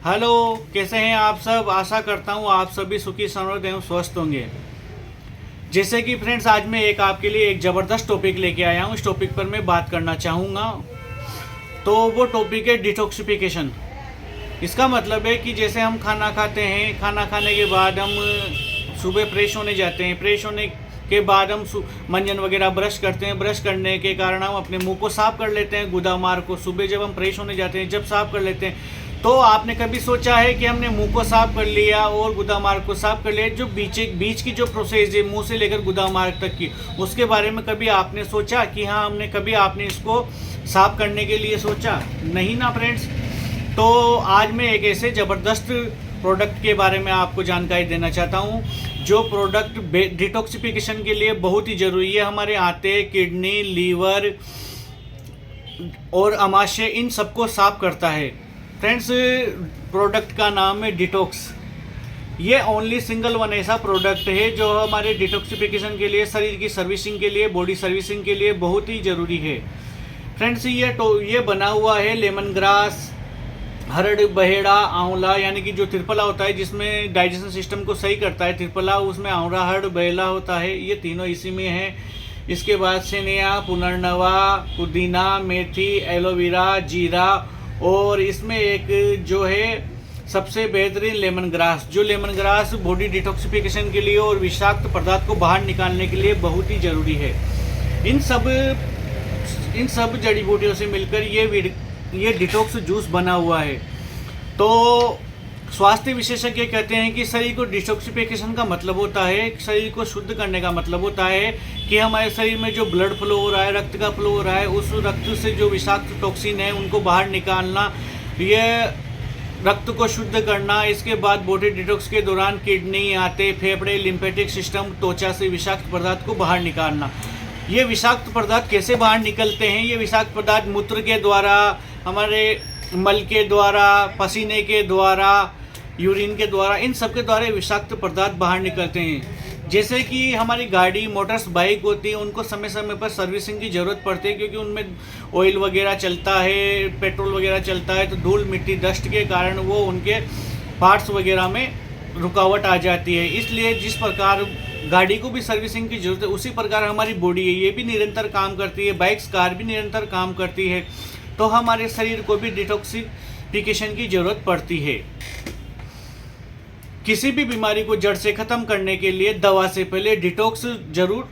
Hello, कैसे हैं आप सब। आशा करता हूँ आप सभी सुखी समृद्ध एवं स्वस्थ होंगे। जैसे कि फ्रेंड्स, आज मैं आपके लिए एक ज़बरदस्त टॉपिक लेके आया हूँ। इस टॉपिक पर मैं बात करना चाहूँगा। तो वो टॉपिक है डिटॉक्सिफिकेशन। इसका मतलब है कि जैसे हम खाना खाते हैं, खाना खाने के बाद हम सुबह फ्रेश होने जाते हैं। फ्रेश होने के बाद हम मंजन वगैरह ब्रश करते हैं। ब्रश करने के कारण हम अपने मुंह को साफ कर लेते हैं, गुदामार को। सुबह जब हम फ्रेश होने जाते हैं, जब साफ कर लेते हैं, तो आपने कभी सोचा है कि हमने मुंह को साफ कर लिया और गुदामार को साफ कर लिया, जो बीच की जो प्रोसेस है मुंह से लेकर गुदामार तक की, उसके बारे में कभी आपने सोचा कि हाँ, हमने कभी आपने इसको साफ करने के लिए सोचा? नहीं ना फ्रेंड्स। तो आज मैं एक ऐसे ज़बरदस्त प्रोडक्ट के बारे में आपको जानकारी देना चाहता हूँ, जो प्रोडक्ट डिटॉक्सिफिकेशन के लिए बहुत ही ज़रूरी है। हमारे आंतें, किडनी, लीवर और अमाशय, इन सबको साफ करता है। फ्रेंड्स, प्रोडक्ट का नाम है डिटॉक्स। ये ओनली सिंगल वन ऐसा प्रोडक्ट है जो हमारे डिटॉक्सिफिकेशन के लिए, शरीर की सर्विसिंग के लिए, बॉडी सर्विसिंग के लिए बहुत ही ज़रूरी है। फ्रेंड्स, ये बना हुआ है लेमन ग्रास, हरड़, बहेड़ा, आंवला, यानी कि जो त्रिफला होता है जिसमें डाइजेशन सिस्टम को सही करता है त्रिफला, उसमें आंवला, हरड़, बहेड़ा होता है। ये तीनों इसी में है। इसके बाद सेनिया, पुनर्नवा, पुदीना, मेथी, एलोवेरा, जीरा, और इसमें एक जो है सबसे बेहतरीन लेमन ग्रास। जो लेमन ग्रास बॉडी डिटॉक्सिफिकेशन के लिए और विषाक्त पदार्थ को बाहर निकालने के लिए बहुत ही ज़रूरी है। इन सब जड़ी बूटियों से मिलकर ये डिटॉक्स जूस बना हुआ है। तो स्वास्थ्य विशेषज्ञ कहते हैं कि शरीर को डिटॉक्सिफिकेशन का मतलब होता है, शरीर को शुद्ध करने का मतलब होता है कि हमारे शरीर में जो ब्लड फ्लो हो रहा है, रक्त का फ्लो हो रहा है, उस रक्त से जो विषाक्त टॉक्सिन है उनको बाहर निकालना, ये रक्त को शुद्ध करना। इसके बाद बॉडी डिटॉक्स के दौरान किडनी, आंतें, फेफड़े, लिम्फेटिक सिस्टम, त्वचा से विषाक्त पदार्थ को बाहर निकालना। ये विषाक्त पदार्थ कैसे बाहर निकलते हैं? ये विषाक्त पदार्थ मूत्र के द्वारा, हमारे मल के द्वारा, पसीने के द्वारा, यूरिन के द्वारा, इन सब के द्वारा विषाक्त पदार्थ बाहर निकलते हैं। जैसे कि हमारी गाड़ी, मोटर्स, बाइक होती है, उनको समय समय पर सर्विसिंग की ज़रूरत पड़ती है, क्योंकि उनमें ऑयल वगैरह चलता है, पेट्रोल वगैरह चलता है, तो धूल, मिट्टी, डस्ट के कारण वो उनके पार्ट्स वगैरह में रुकावट आ जाती है। इसलिए जिस प्रकार गाड़ी को भी सर्विसिंग की ज़रूरत है, उसी प्रकार हमारी बॉडी है, ये भी निरंतर काम करती है। बाइक्स, कार भी निरंतर काम करती है। तो हमारे शरीर को भी डिटॉक्सिफिकेशन की ज़रूरत पड़ती है। किसी भी बीमारी को जड़ से ख़त्म करने के लिए दवा से पहले डिटॉक्स जरूर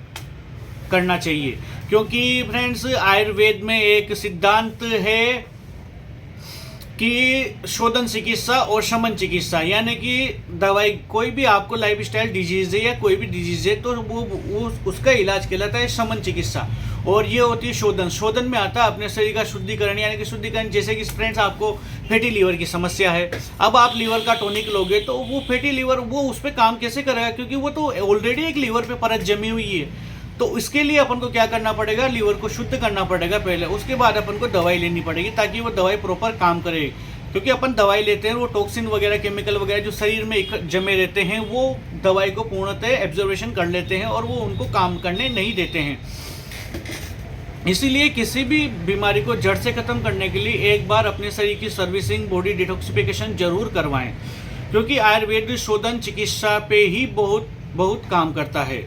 करना चाहिए, क्योंकि फ्रेंड्स, आयुर्वेद में एक सिद्धांत है कि शोधन चिकित्सा और शमन चिकित्सा, यानी कि दवाई, कोई भी आपको लाइफस्टाइल डिजीज है या कोई भी डिजीज है, तो वो उसका इलाज कहलाता है शमन चिकित्सा, और ये होती है शोधन। शोधन में आता है अपने शरीर का शुद्धिकरण, यानी कि शुद्धिकरण। जैसे कि फ्रेंड्स, आपको फैटी लीवर की समस्या है, अब आप लीवर का टॉनिक लोगे तो वो फैटी लीवर वो उस पर काम कैसे करेगा? क्योंकि वो तो ऑलरेडी एक लीवर पे परत जमी हुई है। तो इसके लिए अपन को क्या करना पड़ेगा? लीवर को शुद्ध करना पड़ेगा पहले, उसके बाद अपन को दवाई लेनी पड़ेगी, ताकि वो दवाई प्रॉपर काम करे। क्योंकि अपन दवाई लेते हैं, वो टॉक्सिन वगैरह, केमिकल वगैरह जो शरीर में जमे रहते हैं, वो दवाई को पूर्णतः एब्जॉर्बेशन कर लेते हैं और वो उनको काम करने नहीं देते हैं। इसीलिए किसी भी बीमारी को जड़ से ख़त्म करने के लिए एक बार अपने शरीर की सर्विसिंग, बॉडी डिटॉक्सिफिकेशन जरूर करवाएं, क्योंकि आयुर्वेद शोधन चिकित्सा पे ही बहुत काम करता है।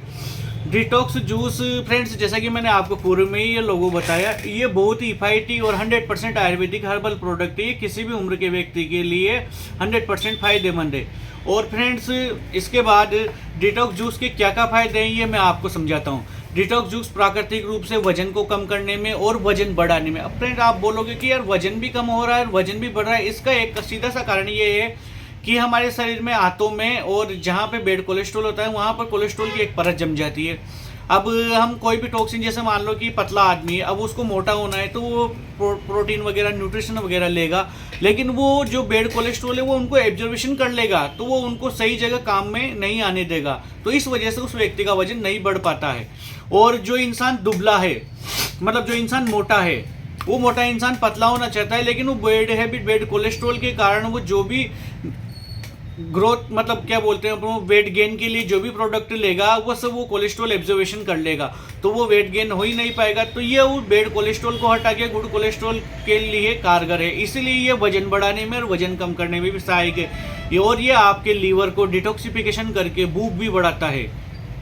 डिटॉक्स जूस फ्रेंड्स, जैसा कि मैंने आपको पूर्व में ही ये लोगो बताया, ये बहुत ही किफ़ायती और 100% आयुर्वेदिक हर्बल प्रोडक्ट है। ये किसी भी उम्र के व्यक्ति के लिए 100% फ़ायदेमंद है। और फ्रेंड्स, इसके बाद डिटॉक्स जूस के क्या क्या फ़ायदे हैं, ये मैं आपको समझाता हूँ। डिटॉक्स जूस प्राकृतिक रूप से वजन को कम करने में और वजन बढ़ाने में। अब फ्रेंड, आप बोलोगे कि यार वजन भी कम हो रहा है और वजन भी बढ़ रहा है। इसका एक सीधा सा कारण ये है कि हमारे शरीर में, आंतों में और जहाँ पे बेड कोलेस्ट्रॉल होता है, वहाँ पर कोलेस्ट्रॉल की एक परत जम जाती है। अब हम कोई भी टॉक्सिन, जैसे मान लो कि पतला आदमी है, अब उसको मोटा होना है तो वो प्रोटीन वगैरह, न्यूट्रिशन वगैरह लेगा, लेकिन वो जो बेड कोलेस्ट्रॉल है वो उनको एब्जॉर्बेशन कर लेगा, तो वो उनको सही जगह काम में नहीं आने देगा। तो इस वजह से उस व्यक्ति का वजन नहीं बढ़ पाता है। और जो इंसान दुबला है, मतलब जो इंसान मोटा है, वो मोटा इंसान पतला होना चाहता है, लेकिन वो बैड हैबिट, बैड कोलेस्ट्रॉल के कारण वो जो भी ग्रोथ मतलब क्या बोलते हैं अपन, वेट गेन के लिए जो भी प्रोडक्ट लेगा वो सब वो कोलेस्ट्रॉल एब्जॉर्वेशन कर लेगा, तो वो वेट गेन हो ही नहीं पाएगा। तो ये वो बैड कोलेस्ट्रॉल को हटा के गुड कोलेस्ट्रॉल के लिए कारगर है, इसीलिए ये वजन बढ़ाने में और वजन कम करने में भी सहायक है। और ये आपके लीवर को डिटॉक्सिफिकेशन करके भूख भी बढ़ाता है।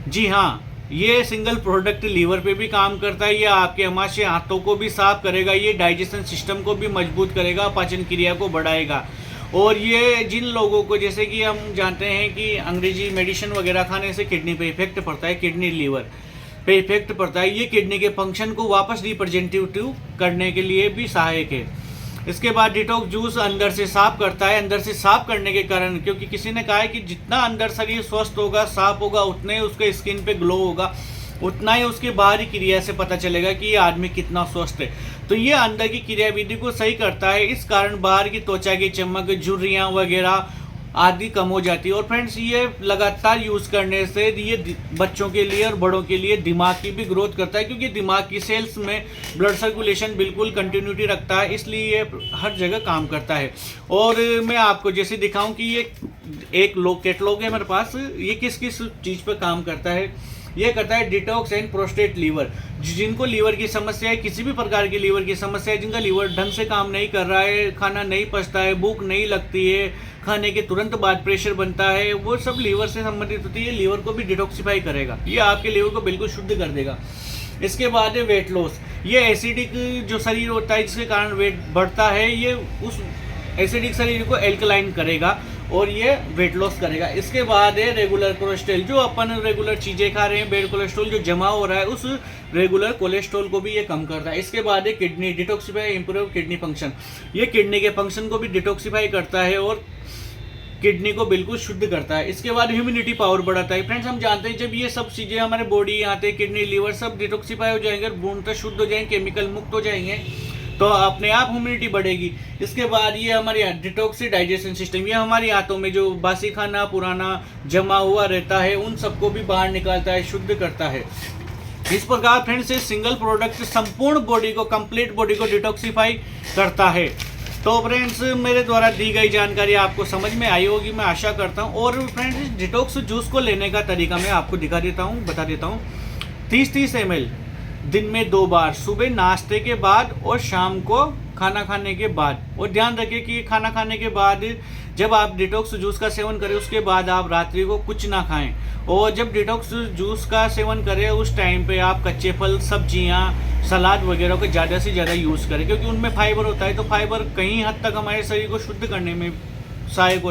जी हाँ, ये सिंगल प्रोडक्ट लीवर पे भी काम करता है, ये आपके आमाशय आंतों को भी साफ करेगा, ये डाइजेशन सिस्टम को भी मजबूत करेगा, पाचन क्रिया को बढ़ाएगा। और ये जिन लोगों को, जैसे कि हम जानते हैं कि अंग्रेजी मेडिसिन वगैरह खाने से किडनी पे इफेक्ट पड़ता है, किडनी लीवर पे इफेक्ट पड़ता है, ये किडनी के फंक्शन को वापस रिप्रेजेंटेटिव करने के लिए भी सहायक है। इसके बाद डिटॉक्स जूस अंदर से साफ करता है, अंदर से साफ करने के कारण, क्योंकि किसी ने कहा है कि जितना अंदर शरीर स्वस्थ होगा, साफ होगा, उतने ही उसके स्किन पे ग्लो होगा, उतना ही उसकी बाहरी क्रिया से पता चलेगा कि ये आदमी कितना स्वस्थ है। तो ये अंदर की क्रियाविधि को सही करता है, इस कारण बाहर की त्वचा की चमक, झुर्रियाँ वगैरह आदि कम हो जाती है। और फ्रेंड्स, ये लगातार यूज़ करने से ये बच्चों के लिए और बड़ों के लिए दिमाग की भी ग्रोथ करता है, क्योंकि दिमाग की सेल्स में ब्लड सर्कुलेशन बिल्कुल कंटिन्यूटी रखता है, इसलिए ये हर जगह काम करता है। और मैं आपको जैसे दिखाऊं कि ये एक कैटलॉग है मेरे पास, ये किस किस चीज़ पर काम करता है। ये करता है डिटॉक्स एंड प्रोस्टेट लीवर, जिनको लीवर की समस्या है, किसी भी प्रकार की लीवर की समस्या है, जिनका लीवर ढंग से काम नहीं कर रहा है, खाना नहीं पचता है, भूख नहीं लगती है, खाने के तुरंत बाद प्रेशर बनता है, वो सब लीवर से संबंधित होती है। लीवर को भी डिटॉक्सिफाई करेगा, ये आपके लीवर को बिल्कुल शुद्ध कर देगा। इसके बाद है वेट लॉस, ये एसिडिक जो शरीर होता है जिसके कारण वेट बढ़ता है, ये उस एसिडिक शरीर को एल्कलाइन करेगा और ये वेट लॉस करेगा। इसके बाद है रेगुलर कोलेस्ट्रॉल, जो अपन रेगुलर चीज़ें खा रहे हैं, बैड कोलेस्ट्रॉल जो जमा हो रहा है, उस रेगुलर कोलेस्ट्रॉल को भी ये कम करता है। इसके बाद है kidney detoxify, improve kidney function, ये किडनी के फंक्शन को भी डिटॉक्सिफाई करता है और किडनी को बिल्कुल शुद्ध करता है। इसके बाद ह्यूमिनिटी पावर बढ़ाता है। फ्रेंड्स, हम जानते हैं जब ये सब चीज़ें हमारे बॉडी आते हैं, किडनी लीवर सब डिटॉक्सिफाई हो जाएंगे, पूर्णतः शुद्ध हो जाएंगे, केमिकल मुक्त हो जाएंगे, तो अपने आप ह्यूमिडिटी बढ़ेगी। इसके बाद ये हमारी डिटॉक्सी डाइजेशन सिस्टम, ये हमारी आंतों में जो बासी खाना पुराना जमा हुआ रहता है उन सबको भी बाहर निकालता है, शुद्ध करता है। इस प्रकार फ्रेंड्स, ये सिंगल प्रोडक्ट संपूर्ण बॉडी को, कंप्लीट बॉडी को डिटॉक्सिफाई करता है। तो फ्रेंड्स, मेरे द्वारा दी गई जानकारी आपको समझ में आई होगी, मैं आशा करता हूँ। और फ्रेंड्स, डिटॉक्स जूस को लेने का तरीका मैं आपको बता देता हूँ। 30-30 ml दिन में 2 बार, सुबह नाश्ते के बाद और शाम को खाना खाने के बाद। और ध्यान रखें कि खाना खाने के बाद जब आप डिटॉक्स जूस का सेवन करें, उसके बाद आप रात्रि को कुछ ना खाएं। और जब डिटॉक्स जूस का सेवन करें उस टाइम पे आप कच्चे फल, सब्जियां, सलाद वगैरह को ज़्यादा से ज़्यादा यूज़ करें, क्योंकि उनमें फाइबर होता है। तो फाइबर कहीं हद तक हमारे शरीर को शुद्ध करने में सहायक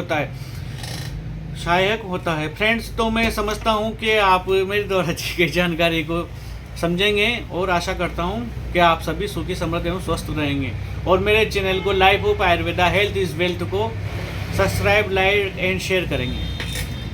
होता है फ्रेंड्स। तो मैं समझता हूँ कि आप मेरे द्वारा दी गई जानकारी को समझेंगे और आशा करता हूँ कि आप सभी सुखी, समृद्ध एवं स्वस्थ रहेंगे। और मेरे चैनल को life of Ayurveda health is wealth को सब्सक्राइब, लाइक एंड शेयर करेंगे।